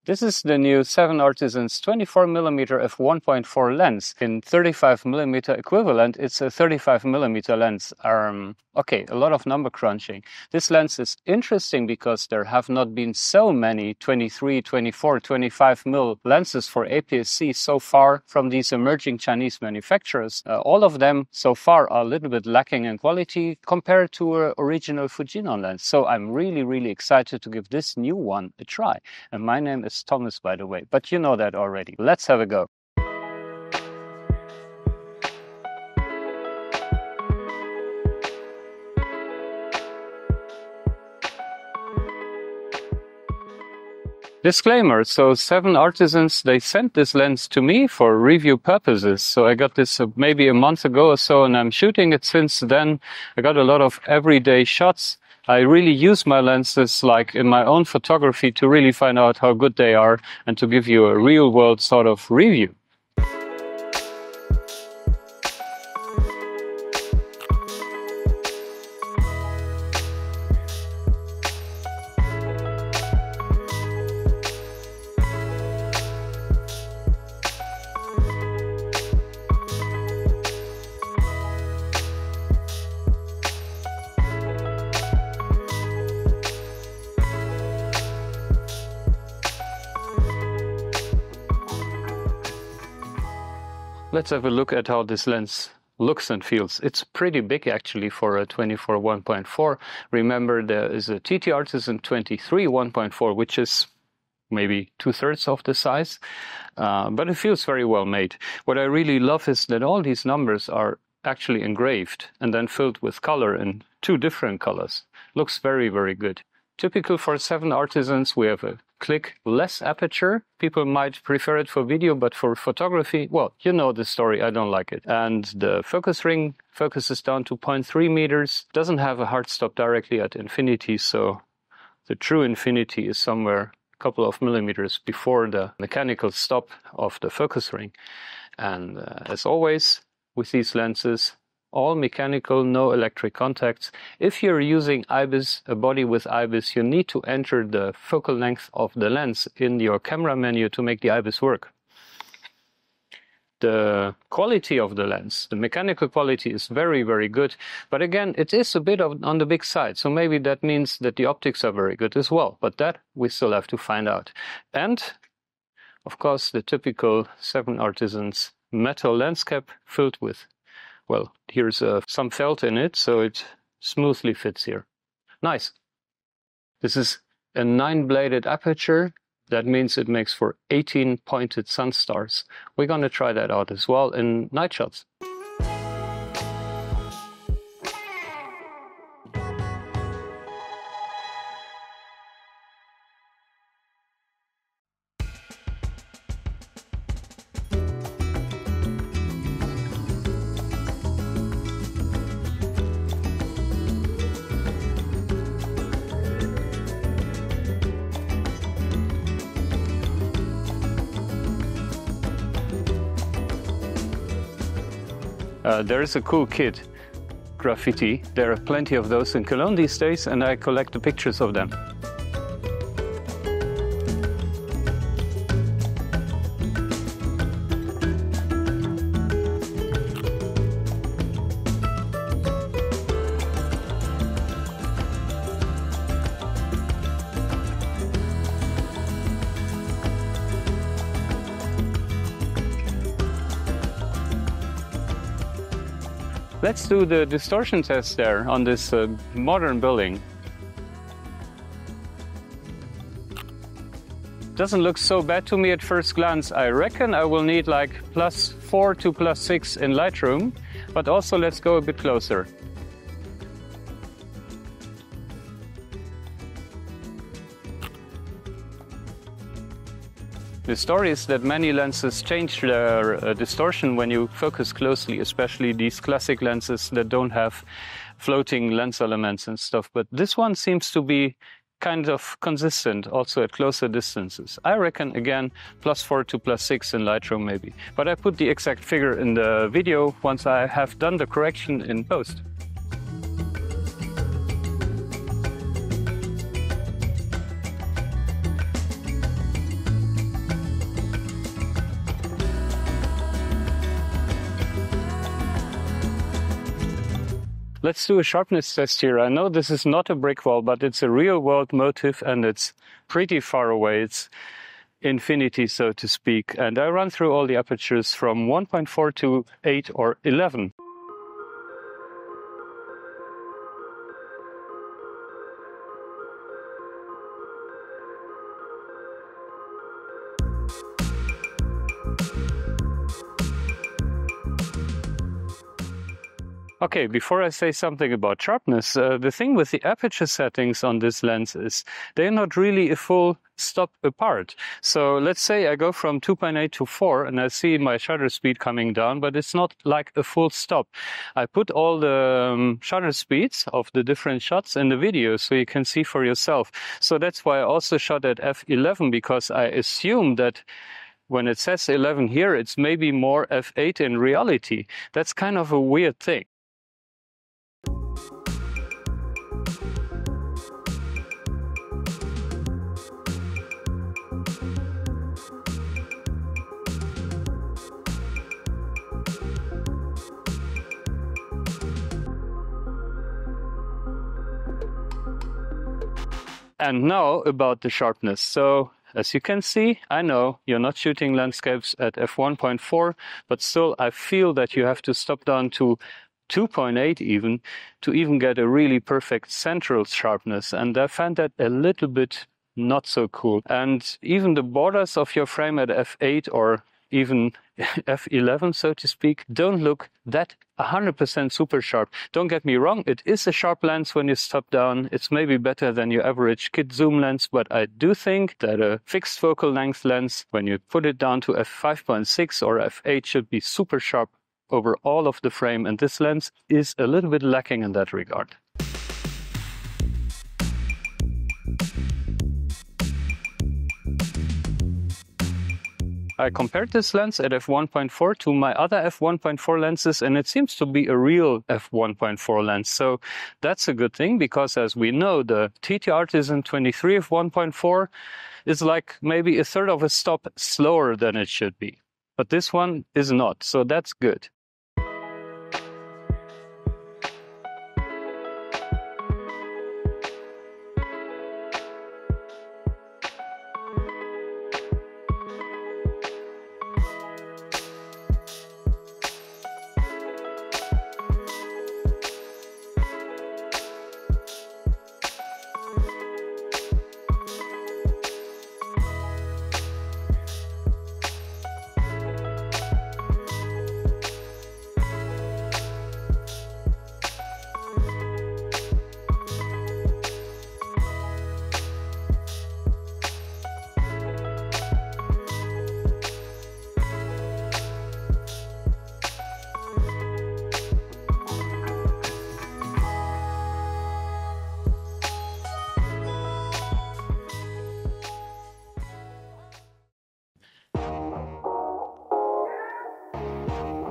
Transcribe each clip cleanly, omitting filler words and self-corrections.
This is the new 7Artisans 24mm f1.4 lens. In 35mm equivalent, it's a 35mm lens. Okay, a lot of number crunching. This lens is interesting because there have not been so many 23, 24, 25mm lenses for APS C so far from these emerging Chinese manufacturers. All of them so far are a little bit lacking in quality compared to an original Fujinon lens. So I'm really excited to give this new one a try. And my name is Thomas, by the way, but you know that already. Let's have a go. Disclaimer, so 7Artisans, they sent this lens to me for review purposes. So I got this maybe a month ago or so, and I'm shooting it since then. I got a lot of everyday shots. I really use my lenses like in my own photography to really find out how good they are and to give you a real world sort of review. Let's have a look at how this lens looks and feels. It's pretty big actually for a 24 1.4. Remember, there is a TT Artisan 23 1.4, which is maybe 2/3 of the size, but it feels very well made. What I really love is that all these numbers are actually engraved and then filled with color in 2 different colors. Looks very good. Typical for 7Artisans, we have a click less aperture. People might prefer it for video, but for photography, well, you know the story, I don't like it. And the focus ring focuses down to 0.3 meters, doesn't have a hard stop directly at infinity, so the true infinity is somewhere a couple of millimeters before the mechanical stop of the focus ring. And as always, with these lenses, all mechanical, no electric contacts. If you're using IBIS, a body with IBIS, you need to enter the focal length of the lens in your camera menu to make the IBIS work. The quality of the lens, the mechanical quality is very good, but again, it is a bit on the big side, so maybe that means that the optics are very good as well, but that we still have to find out. And, of course, the typical 7Artisans metal lens cap filled with, well, here's some felt in it, so it smoothly fits here. Nice. This is a 9-bladed aperture. That means it makes for 18 pointed sun stars. We're going to try that out as well in night shots. There is a cool kid, graffiti. There are plenty of those in Cologne these days, and I collect the pictures of them. Let's do the distortion test there on this modern building. Doesn't look so bad to me at first glance. I reckon I will need like +4 to +6 in Lightroom, but also let's go a bit closer. The story is that many lenses change their distortion when you focus closely, especially these classic lenses that don't have floating lens elements and stuff. But this one seems to be kind of consistent also at closer distances. I reckon, again, +4 to +6 in Lightroom maybe. But I put the exact figure in the video once I have done the correction in post. Let's do a sharpness test here. I know this is not a brick wall, but it's a real world motif and it's pretty far away. It's infinity, so to speak. And I run through all the apertures from 1.4 to 8 or 11. Okay, before I say something about sharpness, the thing with the aperture settings on this lens is they're not really a full stop apart. So let's say I go from 2.8 to 4 and I see my shutter speed coming down, but it's not like a full stop. I put all the shutter speeds of the different shots in the video so you can see for yourself. So that's why I also shot at f11, because I assume that when it says 11 here, it's maybe more f8 in reality. That's kind of a weird thing. And now about the sharpness. So as you can see, I know you're not shooting landscapes at f1.4, but still I feel that you have to stop down to 2.8 even to even get a really perfect central sharpness. And I find that a little bit not so cool. And even the borders of your frame at f8 or even f11, so to speak, don't look that 100% super sharp. Don't get me wrong, it is a sharp lens when you stop down. It's maybe better than your average kit zoom lens, but I do think that a fixed focal length lens, when you put it down to f5.6 or f8, should be super sharp over all of the frame, and this lens is a little bit lacking in that regard. I compared this lens at f1.4 to my other f1.4 lenses, and it seems to be a real f1.4 lens. So that's a good thing, because as we know, the TT Artisan 23 f1.4 is like maybe a third of a stop slower than it should be. But this one is not, so that's good.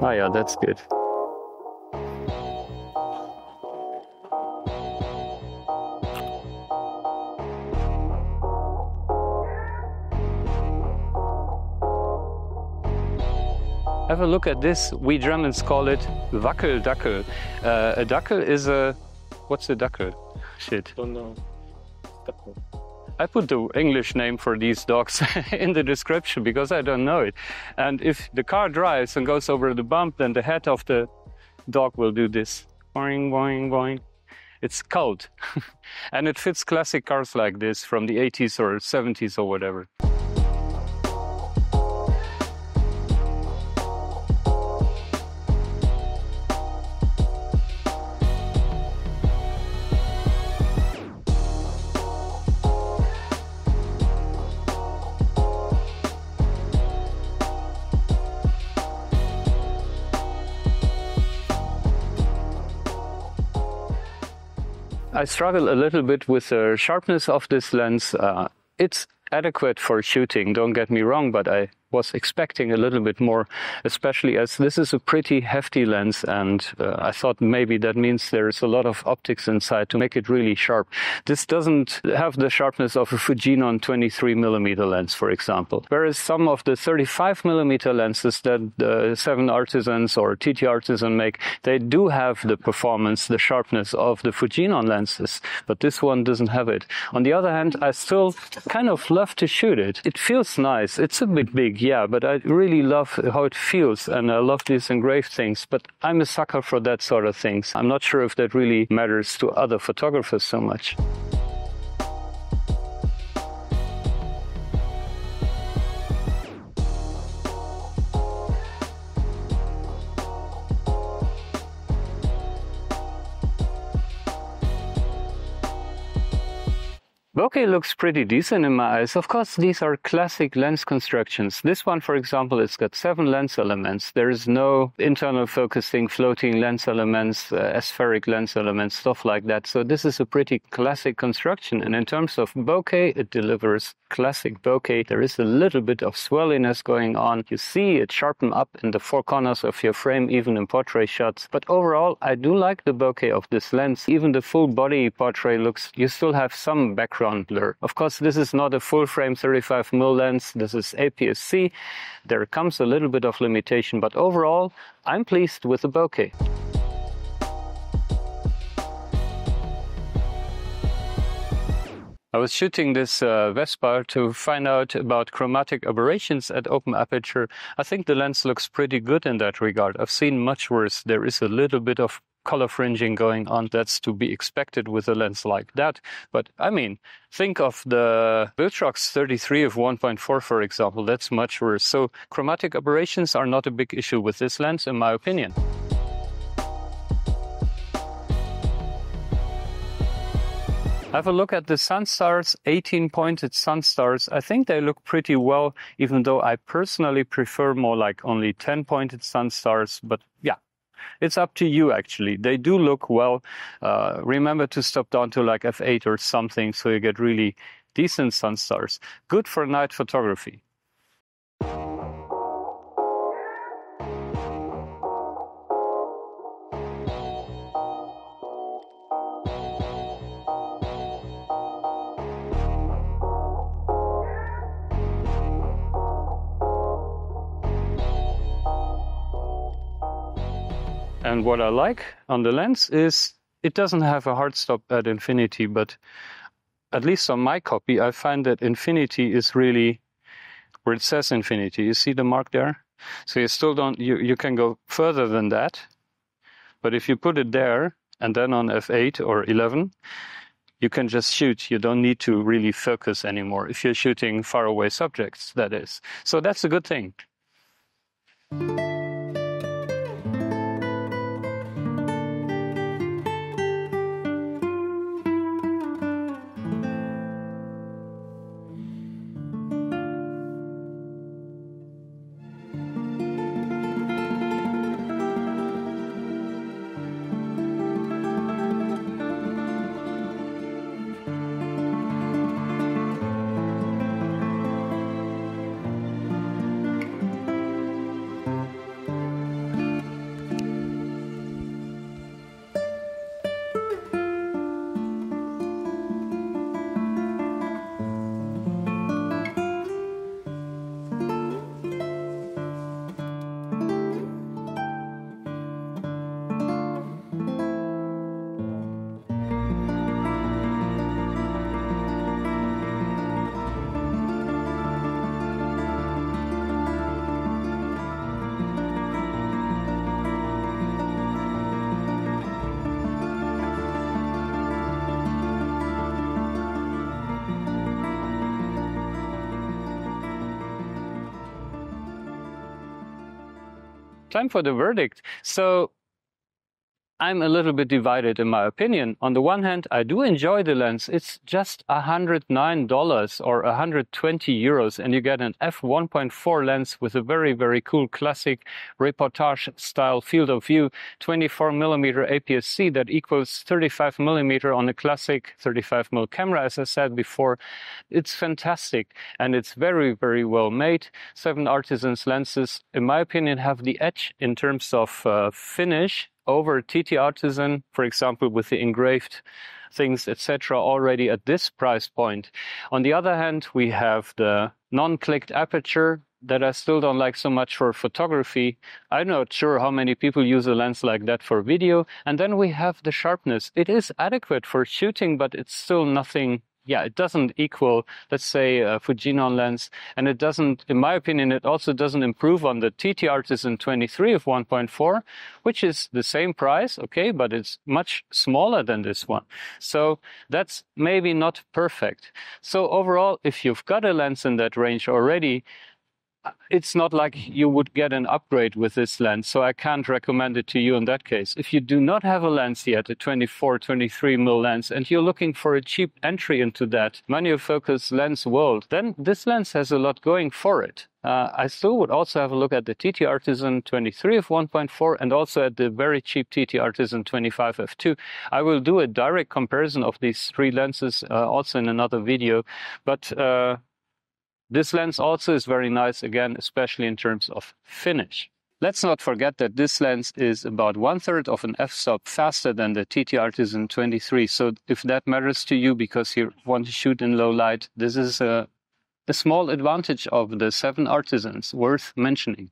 Oh yeah, that's good. Have a look at this. We Germans call it Wackeldackel. A dackel is a... What's a dackel? Shit. Don't know. Dackel. I put the English name for these dogs in the description because I don't know it. And if the car drives and goes over the bump, then the head of the dog will do this. Boing, boing, boing. It's cold. And it fits classic cars like this from the 80s or 70s or whatever. I struggle a little bit with the sharpness of this lens. It's adequate for shooting, don't get me wrong, but I was expecting a little bit more, especially as this is a pretty hefty lens, and I thought maybe that means there's a lot of optics inside to make it really sharp. This doesn't have the sharpness of a Fujinon 23mm lens, for example. Whereas some of the 35mm lenses that the 7Artisans or TT-Artisan make, they do have the performance, the sharpness of the Fujinon lenses, but this one doesn't have it. On the other hand, I still kind of love to shoot it. It feels nice. It's a bit big, yeah, but I really love how it feels, and I love these engraved things, but I'm a sucker for that sort of things. I'm not sure if that really matters to other photographers so much. Bokeh looks pretty decent in my eyes. Of course, these are classic lens constructions. This one, for example, it's got 7 lens elements. There is no internal focusing, floating lens elements, aspheric lens elements, stuff like that. So this is a pretty classic construction. And in terms of bokeh, it delivers classic bokeh. There is a little bit of swelliness going on. You see it sharpen up in the 4 corners of your frame, even in portrait shots. But overall, I do like the bokeh of this lens. Even the full body portrait looks, you still have some background blur. Of course, this is not a full frame 35mm lens. This is APS C. There comes a little bit of limitation, but overall, I'm pleased with the bokeh. I was shooting this Vespa to find out about chromatic aberrations at open aperture. I think the lens looks pretty good in that regard. I've seen much worse. There is a little bit of color fringing going on. That's to be expected with a lens like that. But I mean, think of the Viltrox 33 of 1.4, for example. That's much worse. So chromatic aberrations are not a big issue with this lens, in my opinion. Have a look at the Sunstars, 18-pointed Sunstars. I think they look pretty well, even though I personally prefer more like only 10-pointed Sunstars. But yeah, it's up to you, actually. They do look well. Remember to stop down to like f8 or something so you get really decent Sunstars. Good for night photography. And what I like on the lens is it doesn't have a hard stop at infinity, but at least on my copy, I find that infinity is really where it says infinity. You see the mark there? So you still don't, you can go further than that. But if you put it there and then on f8 or 11, you can just shoot. You don't need to really focus anymore. If you're shooting far away subjects, that is. So that's a good thing. Time for the verdict. So I'm a little bit divided in my opinion. On the one hand, I do enjoy the lens. It's just $109 or 120 euros, and you get an f1.4 lens with a very, very cool classic reportage style field of view, 24mm APS C that equals 35mm on a classic 35mm camera, as I said before. It's fantastic, and it's very, very well made. 7Artisans lenses, in my opinion, have the edge in terms of finish over TT Artisan, for example, with the engraved things, etc., already at this price point. On the other hand, we have the non-clicked aperture that I still don't like so much for photography. I'm not sure how many people use a lens like that for video. And then we have the sharpness. It is adequate for shooting, but it's still nothing. Yeah, it doesn't equal, let's say, a Fujinon lens, and it doesn't, in my opinion, it also doesn't improve on the TT Artisan 23 of 1.4, which is the same price, okay, but it's much smaller than this one. So that's maybe not perfect. So overall, if you've got a lens in that range already, it's not like you would get an upgrade with this lens, so I can't recommend it to you in that case. If you do not have a lens yet, a 24, 23mm lens, and you're looking for a cheap entry into that manual focus lens world, then this lens has a lot going for it. I still would also have a look at the TT Artisan 23 f 1.4 and also at the very cheap TT Artisan 25 f2. I will do a direct comparison of these three lenses also in another video, but this lens also is very nice, again, especially in terms of finish. Let's not forget that this lens is about 1/3 of an f-stop faster than the TT Artisan 23. So if that matters to you because you want to shoot in low light, this is a small advantage of the 7Artisans worth mentioning.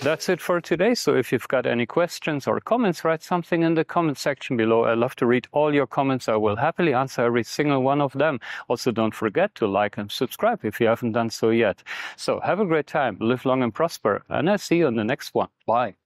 That's it for today. So if you've got any questions or comments, write something in the comment section below. I love to read all your comments. I will happily answer every single one of them. Also, don't forget to like and subscribe if you haven't done so yet. So have a great time, live long and prosper, and I'll see you on the next one. Bye.